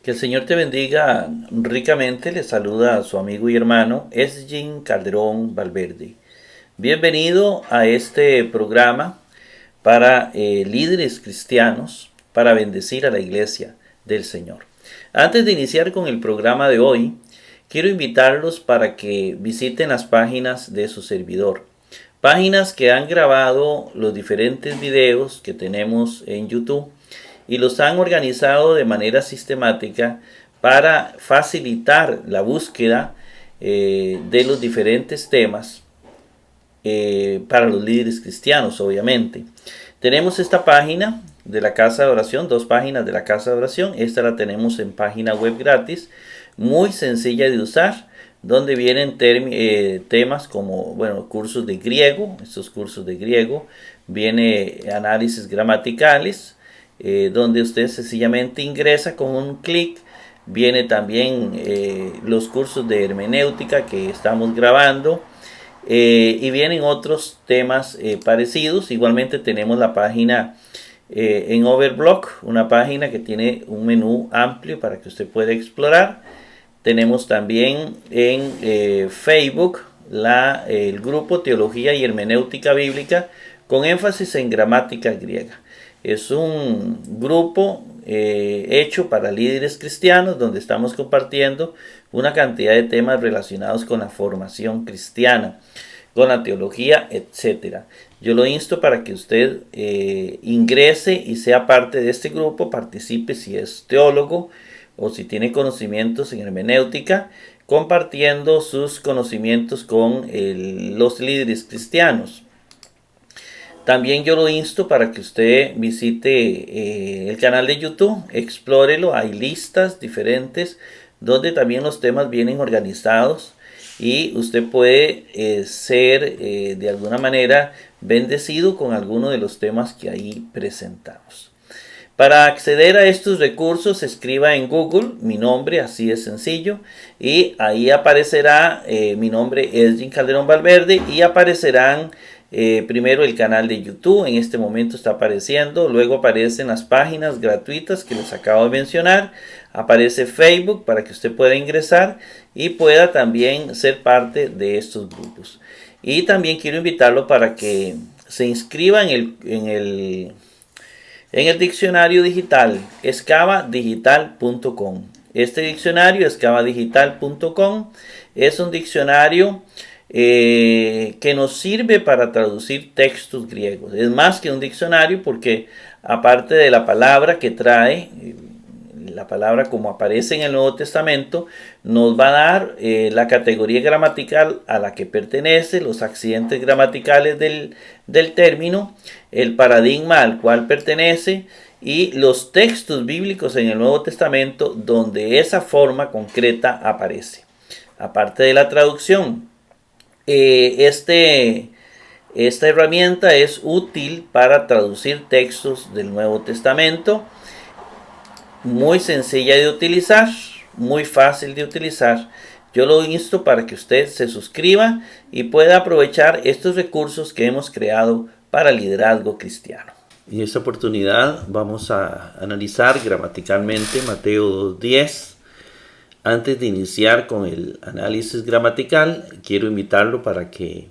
Que el Señor te bendiga ricamente. Le saluda a su amigo y hermano Esgin Calderón Valverde. Bienvenido a este programa para líderes cristianos para bendecir a la iglesia del Señor. Antes de iniciar con el programa de hoy, quiero invitarlos para que visiten las páginas de su servidor. Páginas que han grabado los diferentes videos que tenemos en YouTube y los han organizado de manera sistemática para facilitar la búsqueda de los diferentes temas para los líderes cristianos, obviamente. Tenemos esta página de la Casa de Oración, dos páginas de la Casa de Oración. Esta la tenemos en página web gratis, muy sencilla de usar, donde vienen temas como, cursos de griego. Estos cursos de griego, viene análisis gramaticales, donde usted sencillamente ingresa con un clic. Viene también los cursos de hermenéutica que estamos grabando, y vienen otros temas parecidos. Igualmente tenemos la página en Overblock, una página que tiene un menú amplio para que usted pueda explorar. Tenemos también en Facebook el grupo Teología y Hermenéutica Bíblica con énfasis en gramática griega. Es un grupo hecho para líderes cristianos, donde estamos compartiendo una cantidad de temas relacionados con la formación cristiana, con la teología, etc. Yo lo insto para que usted ingrese y sea parte de este grupo, participe si es teólogo o si tiene conocimientos en hermenéutica, compartiendo sus conocimientos con los líderes cristianos. También yo lo insto para que usted visite el canal de YouTube, explórelo. Hay listas diferentes donde también los temas vienen organizados y usted puede ser de alguna manera bendecido con alguno de los temas que ahí presentamos. Para acceder a estos recursos, escriba en Google mi nombre, así de sencillo, y ahí aparecerá mi nombre, Esgin Calderón Valverde, y aparecerán primero el canal de YouTube. En este momento está apareciendo, luego aparecen las páginas gratuitas que les acabo de mencionar, aparece Facebook para que usted pueda ingresar y pueda también ser parte de estos grupos. Y también quiero invitarlo para que se inscriba en el diccionario digital excavadigital.com. Este diccionario, excavadigital.com, es un diccionario que nos sirve para traducir textos griegos. Es más que un diccionario, porque aparte de la palabra que trae, la palabra como aparece en el Nuevo Testamento, nos va a dar la categoría gramatical a la que pertenece, los accidentes gramaticales del término, el paradigma al cual pertenece y los textos bíblicos en el Nuevo Testamento donde esa forma concreta aparece. Aparte de la traducción, esta herramienta es útil para traducir textos del Nuevo Testamento. Muy sencilla de utilizar, muy fácil de utilizar. Yo lo insto para que usted se suscriba y pueda aprovechar estos recursos que hemos creado para liderazgo cristiano. En esta oportunidad vamos a analizar gramaticalmente Mateo 2:10. Antes de iniciar con el análisis gramatical, quiero invitarlo para que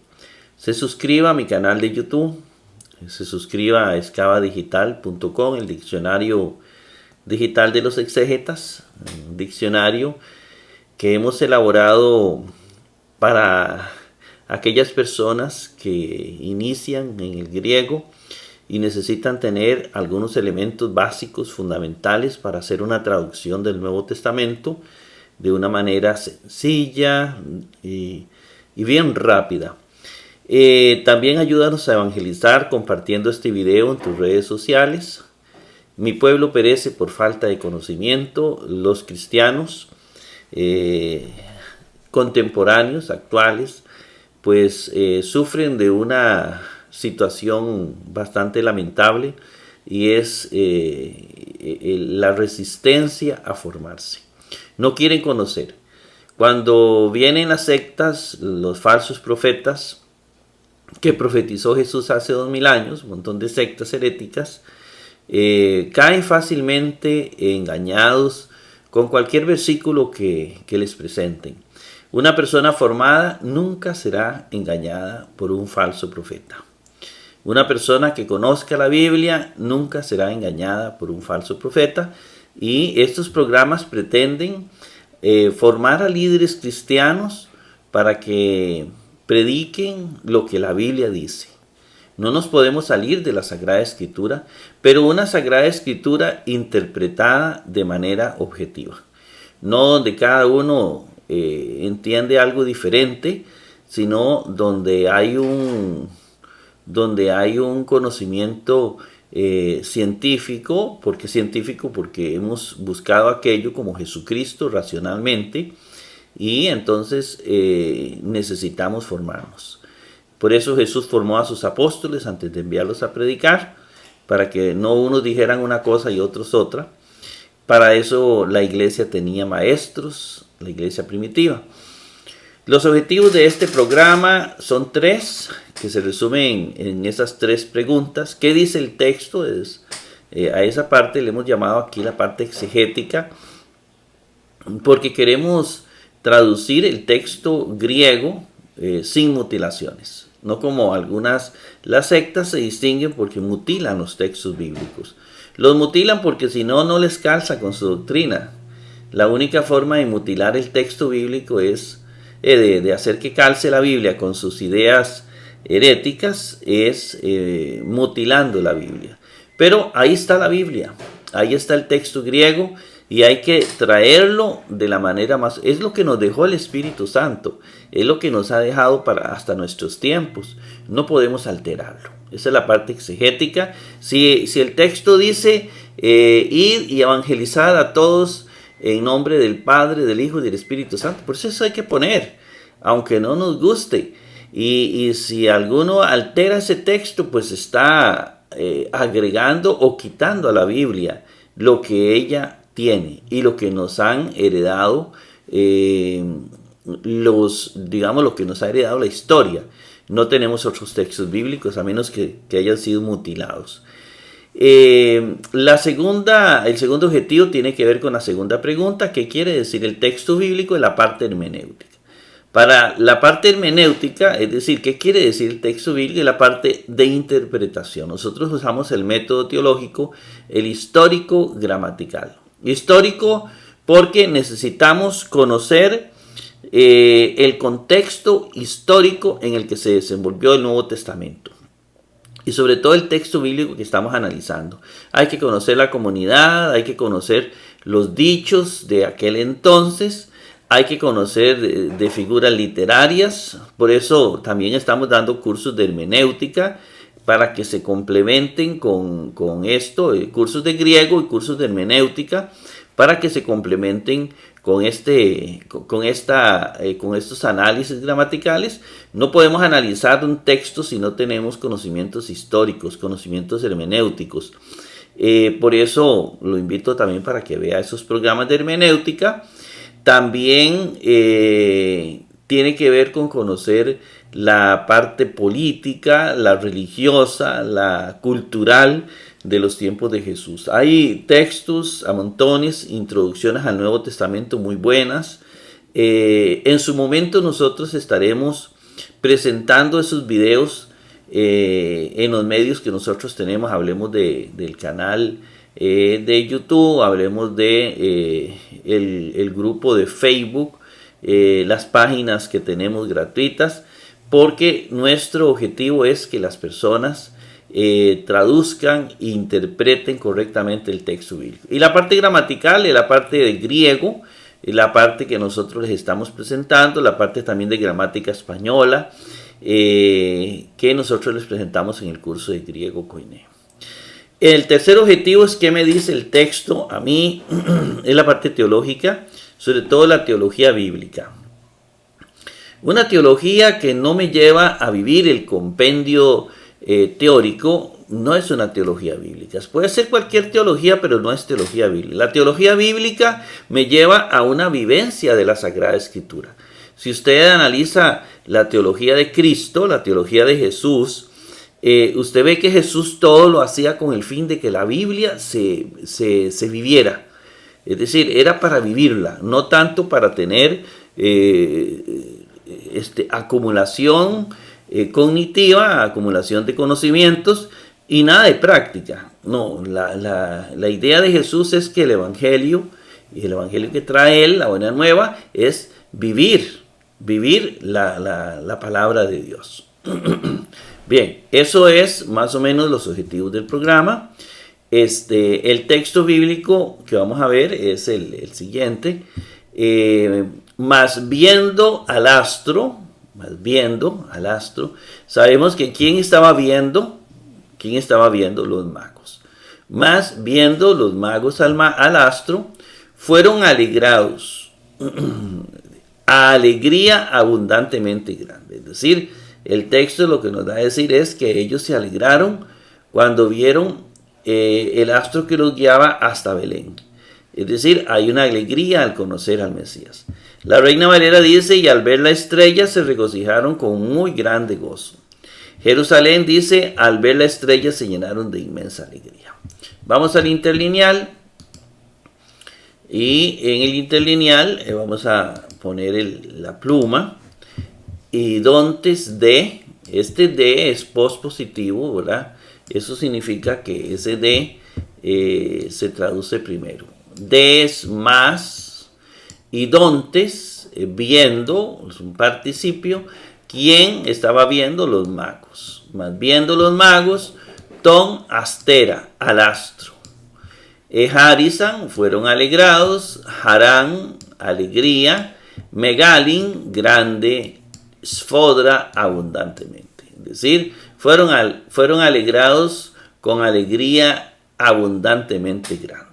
se suscriba a mi canal de YouTube, se suscriba a excavadigital.com, el diccionario digital de los exégetas, un diccionario que hemos elaborado para aquellas personas que inician en el griego y necesitan tener algunos elementos básicos fundamentales para hacer una traducción del Nuevo Testamento de una manera sencilla y bien rápida. También ayúdanos a evangelizar compartiendo este video en tus redes sociales. Mi pueblo perece por falta de conocimiento. Los cristianos contemporáneos, actuales, pues sufren de una situación bastante lamentable, y es la resistencia a formarse. No quieren conocer. Cuando vienen las sectas, los falsos profetas que profetizó Jesús hace 2000 años, un montón de sectas heréticas, caen fácilmente engañados con cualquier versículo que les presenten. Una persona formada nunca será engañada por un falso profeta. Una persona que conozca la Biblia nunca será engañada por un falso profeta. Y estos programas pretenden formar a líderes cristianos para que prediquen lo que la Biblia dice. No nos podemos salir de la Sagrada Escritura, pero una Sagrada Escritura interpretada de manera objetiva. No donde cada uno entiende algo diferente, sino donde hay un conocimiento científico. ¿Por qué científico? Porque hemos buscado aquello como Jesucristo racionalmente, y entonces necesitamos formarnos. Por eso Jesús formó a sus apóstoles antes de enviarlos a predicar, para que no unos dijeran una cosa y otros otra. Para eso la iglesia tenía maestros, la iglesia primitiva. Los objetivos de este programa son 3, que se resumen en esas 3 preguntas. ¿Qué dice el texto? A esa parte le hemos llamado aquí la parte exegética, porque queremos traducir el texto griego sin mutilaciones. No como las sectas se distinguen porque mutilan los textos bíblicos. Los mutilan porque si no, no les calza con su doctrina. La única forma de mutilar el texto bíblico es de hacer que calce la Biblia con sus ideas heréticas, es mutilando la Biblia. Pero ahí está la Biblia, ahí está el texto griego, y hay que traerlo de la manera más... Es lo que nos dejó el Espíritu Santo, es lo que nos ha dejado para hasta nuestros tiempos. No podemos alterarlo. Esa es la parte exegética. Si el texto dice, id y evangelizad a todos en nombre del Padre, del Hijo y del Espíritu Santo, por eso hay que poner, aunque no nos guste. Y si alguno altera ese texto, pues está agregando o quitando a la Biblia lo que ella tiene y lo que nos han heredado, lo que nos ha heredado la historia. No tenemos otros textos bíblicos a menos que hayan sido mutilados. El segundo objetivo tiene que ver con la segunda pregunta: ¿qué quiere decir el texto bíblico en la parte hermenéutica? Para la parte hermenéutica, es decir, ¿qué quiere decir el texto bíblico en la parte de interpretación? Nosotros usamos el método teológico, el histórico gramatical. Histórico porque necesitamos conocer el contexto histórico en el que se desenvolvió el Nuevo Testamento. Y sobre todo el texto bíblico que estamos analizando. Hay que conocer la comunidad, hay que conocer los dichos de aquel entonces, hay que conocer de figuras literarias. Por eso también estamos dando cursos de hermenéutica para que se complementen con esto, cursos de griego y cursos de hermenéutica, para que se complementen con estos análisis gramaticales. No podemos analizar un texto si no tenemos conocimientos históricos, conocimientos hermenéuticos. Por eso lo invito también para que vea esos programas de hermenéutica. También tiene que ver con conocer la parte política, la religiosa, la cultural de los tiempos de Jesús. Hay textos a montones, introducciones al Nuevo Testamento muy buenas. En su momento nosotros estaremos presentando esos videos en los medios que nosotros tenemos. Hablemos del canal de YouTube, hablemos de el grupo de Facebook, las páginas que tenemos gratuitas, porque nuestro objetivo es que las personas traduzcan e interpreten correctamente el texto bíblico. Y la parte gramatical es la parte de griego, la parte que nosotros les estamos presentando, la parte también de gramática española, que nosotros les presentamos en el curso de griego koiné. El tercer objetivo es qué me dice el texto a mí, es la parte teológica, sobre todo la teología bíblica. Una teología que no me lleva a vivir el compendio teórico no es una teología bíblica. Puede ser cualquier teología, pero no es teología bíblica. La teología bíblica me lleva a una vivencia de la Sagrada Escritura. Si usted analiza la teología de Cristo, la teología de Jesús, usted ve que Jesús todo lo hacía con el fin de que la Biblia se viviera. Es decir, era para vivirla, no tanto para tener acumulación cognitiva, acumulación de conocimientos y nada de práctica. No, la idea de Jesús es que el Evangelio, y el Evangelio que trae Él, la buena nueva, es vivir la palabra de Dios. Bien, eso es más o menos los objetivos del programa. El texto bíblico que vamos a ver es el siguiente. Más viendo al astro, sabemos que ¿quién estaba viendo? Los magos. Más viendo los magos al astro, fueron alegrados. Alegría abundantemente grande. Es decir, el texto lo que nos da a decir es que ellos se alegraron cuando vieron el astro que los guiaba hasta Belén. Es decir, hay una alegría al conocer al Mesías. La Reina Valera dice, y al ver la estrella se regocijaron con muy grande gozo. Jerusalén dice, al ver la estrella se llenaron de inmensa alegría. Vamos al interlineal. Y en el interlineal vamos a poner la pluma. Y dontes de, este de es pospositivo, ¿verdad? Eso significa que ese de se traduce primero. De es más, y dontes, viendo, es un participio. ¿Quién estaba viendo? Los magos. Más viendo los magos, ton astera, al astro. Harizan, fueron alegrados. Harán, alegría. Megalin, grande. Sfodra, abundantemente. Es decir, fueron alegrados con alegría abundantemente grande.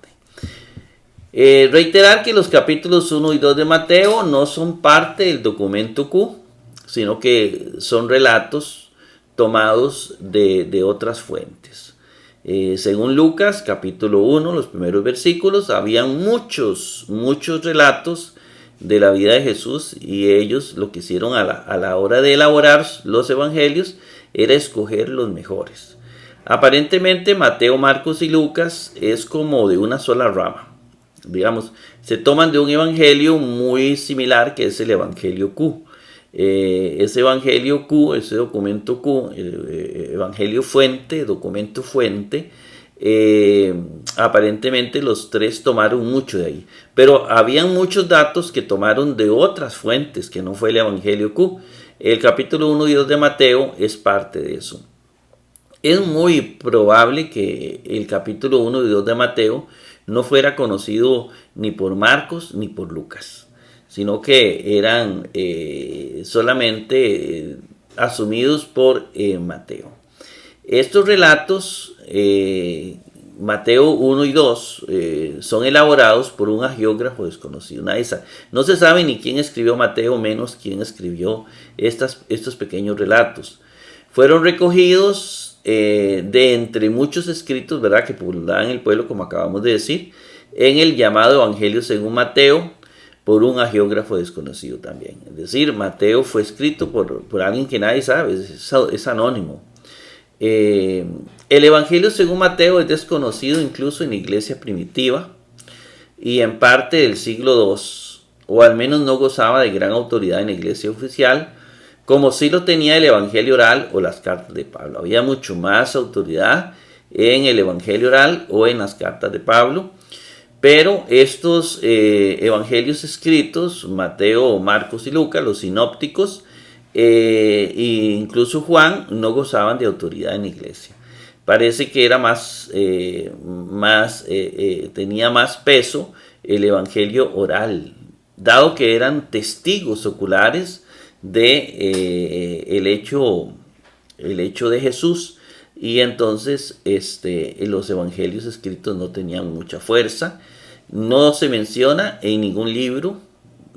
Reiterar que los capítulos 1 y 2 de Mateo no son parte del documento Q, sino que son relatos tomados de otras fuentes. Según Lucas, capítulo 1, los primeros versículos, habían muchos relatos de la vida de Jesús, y ellos lo que hicieron a la hora de elaborar los evangelios era escoger los mejores. Aparentemente Mateo, Marcos y Lucas es como de una sola rama. Digamos, se toman de un evangelio muy similar que es el evangelio Q. Ese evangelio Q, ese documento Q, evangelio fuente, documento fuente, aparentemente los tres tomaron mucho de ahí, pero habían muchos datos que tomaron de otras fuentes que no fue el evangelio Q. El capítulo 1 y 2 de Mateo es parte de eso. Es muy probable que el capítulo 1 y 2 de Mateo no fuera conocido ni por Marcos ni por Lucas, sino que eran solamente asumidos por Mateo. Estos relatos, Mateo 1 y 2, son elaborados por un agiógrafo desconocido. No se sabe ni quién escribió Mateo, menos quién escribió estos pequeños relatos. Fueron recogidos de entre muchos escritos, ¿verdad?, que publicaban el pueblo, como acabamos de decir, en el llamado Evangelio según Mateo, por un agiógrafo desconocido también. Es decir, Mateo fue escrito por alguien que nadie sabe, es anónimo. El Evangelio según Mateo es desconocido incluso en la iglesia primitiva y en parte del siglo II, o al menos no gozaba de gran autoridad en la iglesia oficial, como sí lo tenía el Evangelio oral o las cartas de Pablo. Había mucho más autoridad en el Evangelio oral o en las cartas de Pablo, pero estos evangelios escritos, Mateo, Marcos y Lucas, los sinópticos, e incluso Juan, no gozaban de autoridad en la iglesia. Parece que era tenía más peso el evangelio oral, dado que eran testigos oculares de el hecho de Jesús, y entonces los evangelios escritos no tenían mucha fuerza. No se menciona en ningún libro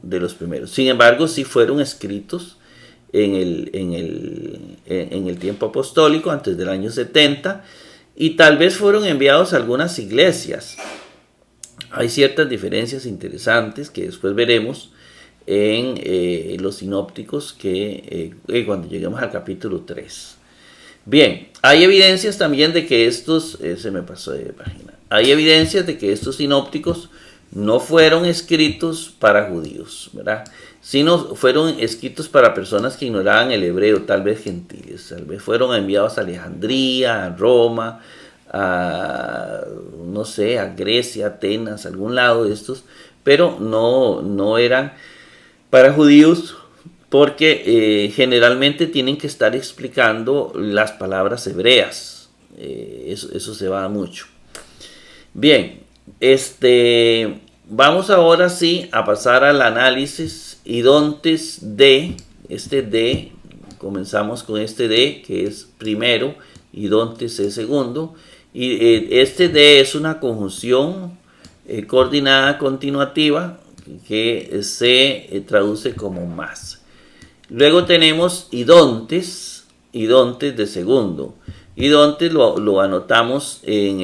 de los primeros. Sin embargo, sí fueron escritos en el tiempo apostólico, antes del año 70, y tal vez fueron enviados a algunas iglesias. Hay ciertas diferencias interesantes que después veremos en los sinópticos cuando lleguemos al capítulo 3. Bien, hay evidencias también de que estos, se me pasó de página, hay evidencias de que estos sinópticos no fueron escritos para judíos, ¿verdad? Sino fueron escritos para personas que ignoraban el hebreo, tal vez gentiles, tal vez fueron enviados a Alejandría, a Roma, a, no sé, a Grecia, Atenas, algún lado de estos, pero no eran para judíos, porque generalmente tienen que estar explicando las palabras hebreas. Eso se va mucho. Bien, vamos ahora sí a pasar al análisis idontes de, comenzamos con este de, que es primero, idontes es segundo, y este de es una conjunción coordinada continuativa que se traduce como más. Luego tenemos idontes de segundo. Idontes lo anotamos en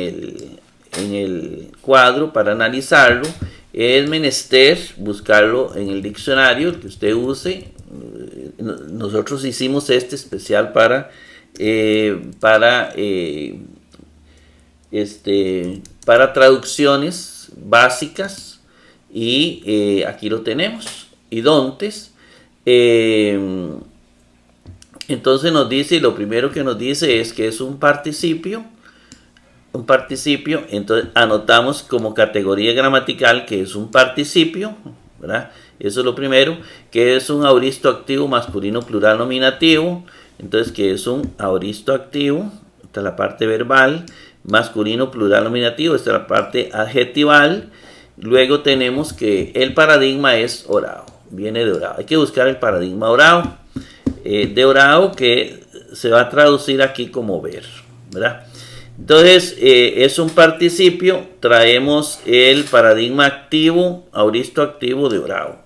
el cuadro para analizarlo. Es menester buscarlo en el diccionario, el que usted use. Nosotros hicimos este especial para traducciones básicas, y aquí lo tenemos, idontes. Entonces nos dice, lo primero que nos dice es que es un participio, entonces anotamos como categoría gramatical que es un participio, ¿verdad? Eso es lo primero, que es un aoristo activo masculino plural nominativo, entonces que es un aoristo activo, esta es la parte verbal, masculino plural nominativo, esta es la parte adjetival. Luego tenemos que el paradigma es orao, viene de orao. Hay que buscar el paradigma orao, de orao, que se va a traducir aquí como ver, ¿verdad? Entonces es un participio, traemos el paradigma activo, aoristo activo de orao.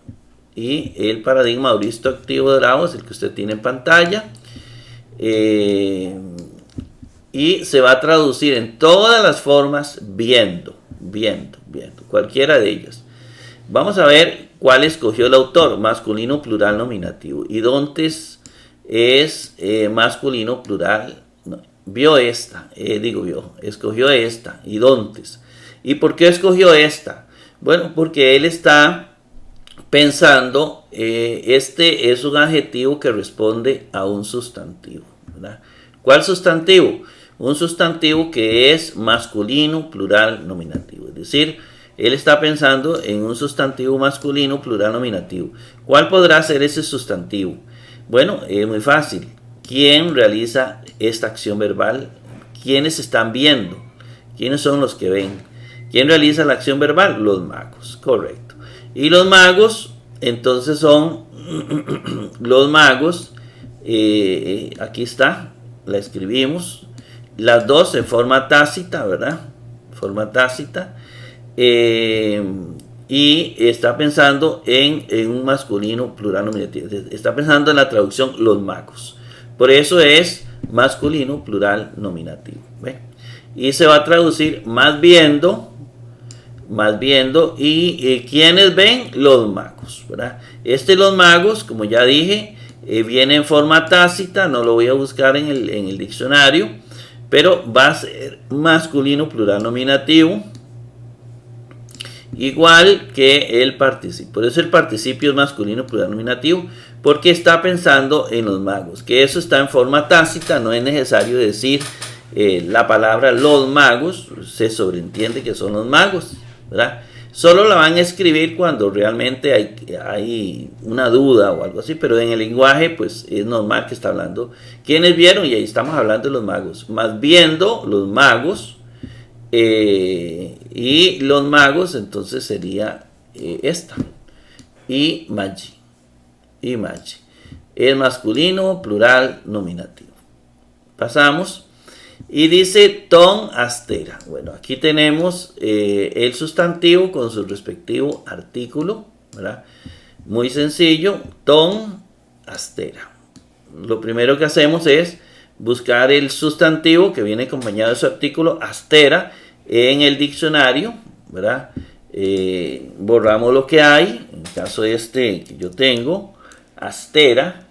Y el paradigma aoristo activo de orao es el que usted tiene en pantalla. Y se va a traducir en todas las formas viendo, cualquiera de ellas. Vamos a ver cuál escogió el autor, masculino plural nominativo. Idontes es masculino plural, no, escogió esta, idontes. ¿Y por qué escogió esta? Bueno, porque él está pensando, este es un adjetivo que responde a un sustantivo, ¿verdad? ¿Cuál sustantivo? Un sustantivo que es masculino plural nominativo, es decir, él está pensando en un sustantivo masculino plural nominativo. ¿Cuál podrá ser ese sustantivo? Bueno, es muy fácil. ¿Quién realiza esta acción verbal? ¿Quiénes están viendo? ¿Quiénes son los que ven? ¿Quién realiza la acción verbal? Los magos, correcto. Y los magos, entonces son los magos, aquí está, la escribimos, las dos en forma tácita, ¿verdad? Forma tácita. Y está pensando en un masculino plural nominativo. Está pensando en la traducción los magos. Por eso es masculino plural nominativo. ¿Ve? Y se va a traducir más viendo. Y ¿quiénes ven? Los magos, ¿verdad? Los magos, como ya dije, viene en forma tácita. No lo voy a buscar en el diccionario, pero va a ser masculino plural nominativo, igual que el participio. Por eso el participio es masculino plural nominativo, porque está pensando en los magos, que eso está en forma tácita. No es necesario decir la palabra los magos, se sobreentiende que son los magos, ¿verdad? Solo la van a escribir cuando realmente hay una duda o algo así, pero en el lenguaje pues es normal que está hablando. ¿Quiénes vieron? Y ahí estamos hablando de los magos. Más viendo los magos, y los magos entonces sería esta. Y magi. Es masculino plural nominativo. Pasamos. Y dice ton astera. Bueno, aquí tenemos el sustantivo con su respectivo artículo, ¿verdad? Muy sencillo, ton astera. Lo primero que hacemos es buscar el sustantivo que viene acompañado de su artículo astera en el diccionario, ¿verdad? Borramos lo que hay, en el caso que yo tengo, astera,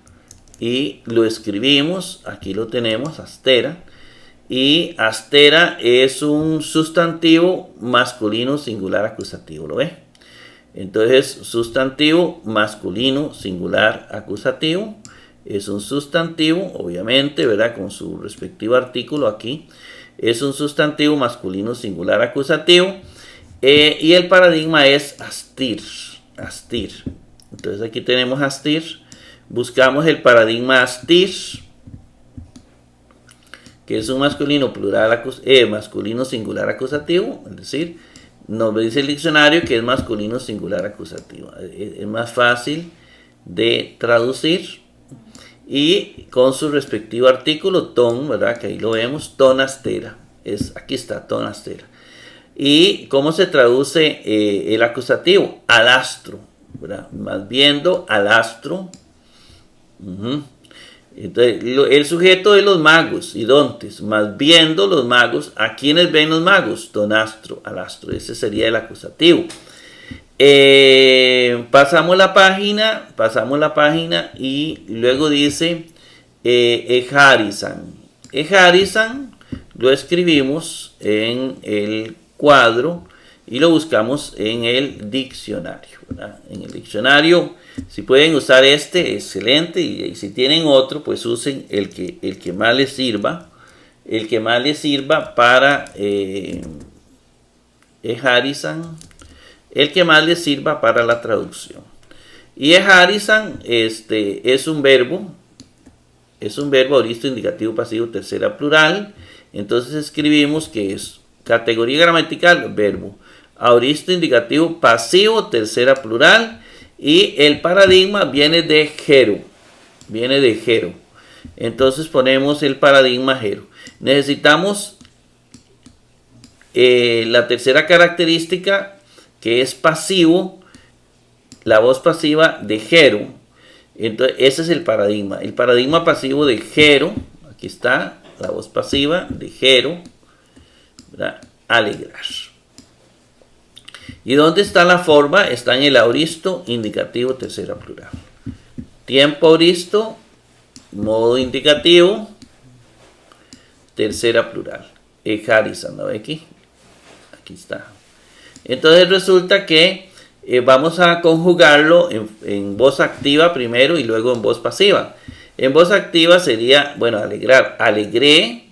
y lo escribimos, aquí lo tenemos, astera. Y astera es un sustantivo masculino singular acusativo, ¿lo ve? Entonces, sustantivo masculino singular acusativo es un sustantivo, obviamente, ¿verdad? Con su respectivo artículo aquí. Es un sustantivo masculino singular acusativo. Y el paradigma es astir. Astir. Entonces aquí tenemos astir. Buscamos el paradigma astir, que es un masculino plural masculino singular acusativo, es decir, nos dice el diccionario que es masculino singular acusativo. Es más fácil de traducir. Y con su respectivo artículo, ton, ¿verdad? Que ahí lo vemos, ton astera. Aquí está, ton astera. ¿Y cómo se traduce el acusativo? Alastro, ¿verdad? Más viendo, alastro. Entonces, el sujeto de los magos, idontes, más viendo los magos. ¿A quiénes ven los magos? Donastro, alastro. Ese sería el acusativo. Pasamos la página y luego dice Ejarizan. Ejarizan lo escribimos en el cuadro y lo buscamos en el diccionario, ¿verdad? En el diccionario, si pueden usar este, excelente, y si tienen otro, pues usen el que más les sirva. El que más les sirva para Ejarizan. El que más les sirva para la traducción. Y Ejarizan es un verbo aoristo, indicativo, pasivo, tercera plural. Entonces escribimos que es categoría gramatical, verbo aoristo, indicativo, pasivo, tercera plural. Y el paradigma viene de gero. Entonces ponemos el paradigma gero. Necesitamos la tercera característica, que es pasivo, la voz pasiva de gero. Entonces, ese es el paradigma. El paradigma pasivo de gero, aquí está, la voz pasiva de gero, ¿verdad? Alegrar. ¿Y dónde está la forma? Está en el aoristo, indicativo, tercera plural. Tiempo aoristo, modo indicativo, tercera plural. Ejarizan, ¿no ve aquí? Aquí está. Entonces resulta que vamos a conjugarlo en voz activa primero y luego en voz pasiva. En voz activa sería, bueno, alegrar. Alegré,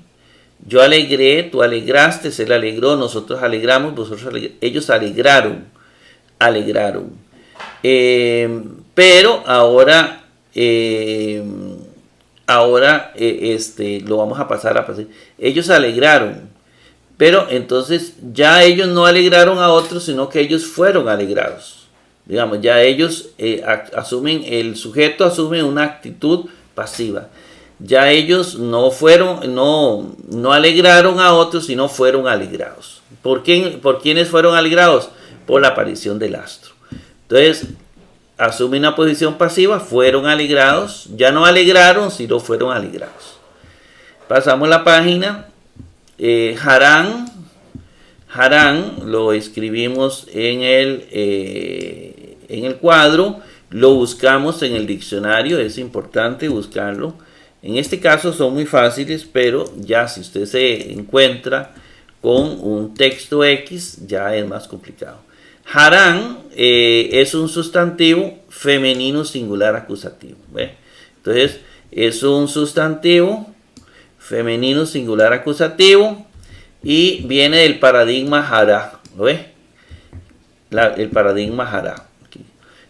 yo alegré, tú alegraste, él alegró, nosotros alegramos, ellos alegraron. Pero ahora lo vamos a pasar a pasar. Ellos alegraron. Pero entonces ya ellos no alegraron a otros, sino que ellos fueron alegrados. Digamos, ya ellos el sujeto asume una actitud pasiva. Ya ellos no alegraron a otros, sino fueron alegrados. ¿Por quiénes fueron alegrados? Por la aparición del astro. Entonces, asume una posición pasiva, fueron alegrados. Ya no alegraron, sino fueron alegrados. Pasamos la página. Harán lo escribimos en el cuadro, lo buscamos en el diccionario, es importante buscarlo. En este caso son muy fáciles, pero ya si usted se encuentra con un texto X, ya es más complicado. Harán es un sustantivo femenino singular acusativo, ¿ve? Entonces es un sustantivo femenino singular acusativo y viene del paradigma hará, ¿lo ve? El paradigma hará. Aquí.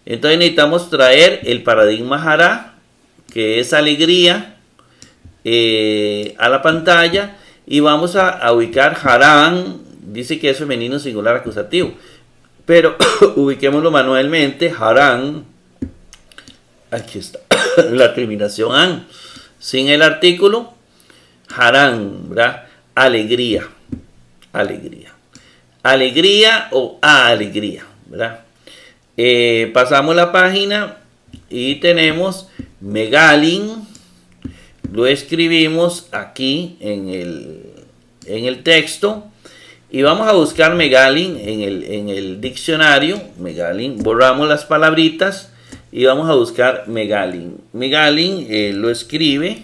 Entonces necesitamos traer el paradigma hará, que es alegría, a la pantalla, y vamos a ubicar harán. Dice que es femenino singular acusativo, pero ubiquémoslo manualmente. Harán, aquí está la terminación an, sin el artículo. Harán, ¿verdad? Alegría o alegría, ¿verdad? Pasamos la página y tenemos Megalin. Lo escribimos aquí en el texto y vamos a buscar Megalin en el diccionario. Megalin, borramos las palabritas y vamos a buscar Megalin. Megalin lo escribe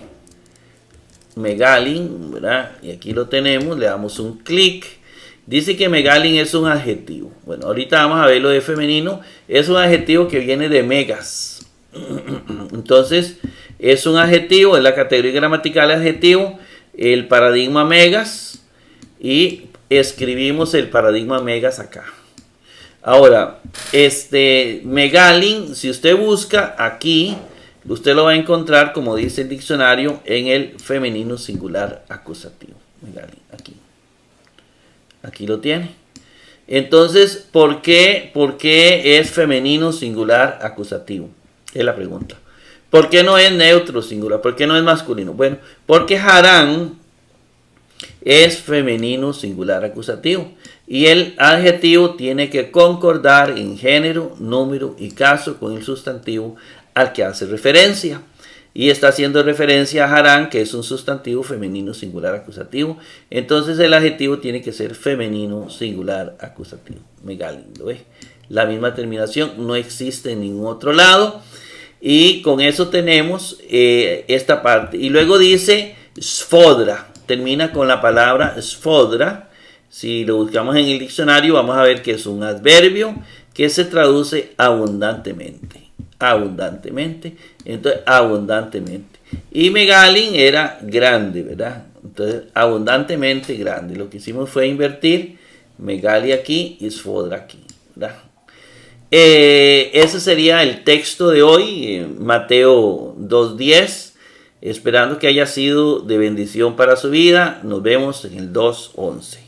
Megalin, ¿verdad? Y aquí lo tenemos, le damos un clic. Dice que megalin es un adjetivo. Bueno, ahorita vamos a ver lo de femenino. Es un adjetivo que viene de megas. Entonces, es un adjetivo, es la categoría gramatical de adjetivo, el paradigma megas, y escribimos el paradigma megas acá. Ahora, megalin, si usted busca aquí, usted lo va a encontrar, como dice el diccionario, en el femenino singular acusativo. Megalin, aquí. Aquí lo tiene. Entonces, ¿por qué es femenino singular acusativo? Es la pregunta. ¿Por qué no es neutro singular? ¿Por qué no es masculino? Bueno, porque Harán es femenino singular acusativo. Y el adjetivo tiene que concordar en género, número y caso con el sustantivo al que hace referencia. Y está haciendo referencia a Harán, que es un sustantivo femenino singular acusativo. Entonces el adjetivo tiene que ser femenino singular acusativo. Megalin, ¿lo ve? La misma terminación no existe en ningún otro lado. Y con eso tenemos esta parte. Y luego dice sfodra. Termina con la palabra sfodra. Si lo buscamos en el diccionario, vamos a ver que es un adverbio que se traduce abundantemente. Abundantemente. Entonces, abundantemente. Y megalin era grande, ¿verdad? Entonces, abundantemente grande. Lo que hicimos fue invertir megali aquí y sfodra aquí, ¿verdad? Ese sería el texto de hoy, Mateo 2:10. Esperando que haya sido de bendición para su vida. Nos vemos en el 2:11.